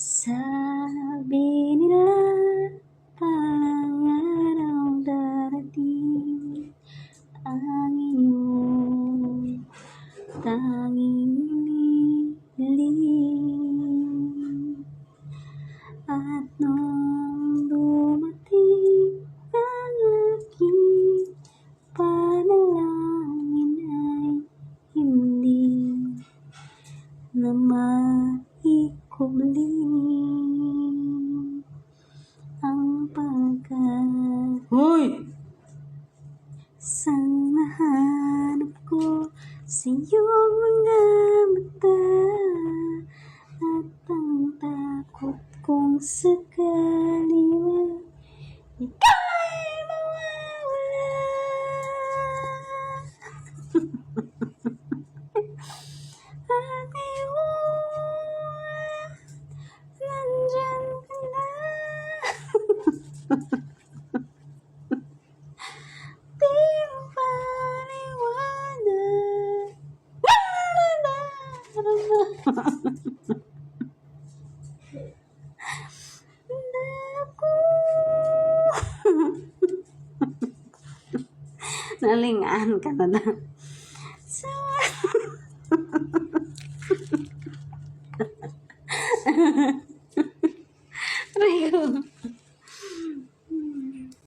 Sabi nila palang araw darating ang iyong tanging lilim. At nung dumating ang aking panalangin ay hindi na maikubling ang Hoy! sang nahanap ko sa iyong mga mata, at ang takot kong sakali man ika'y mawawala. At ngayon, nandyan ka na. Di mo paliwanag. Nalingaan ka na.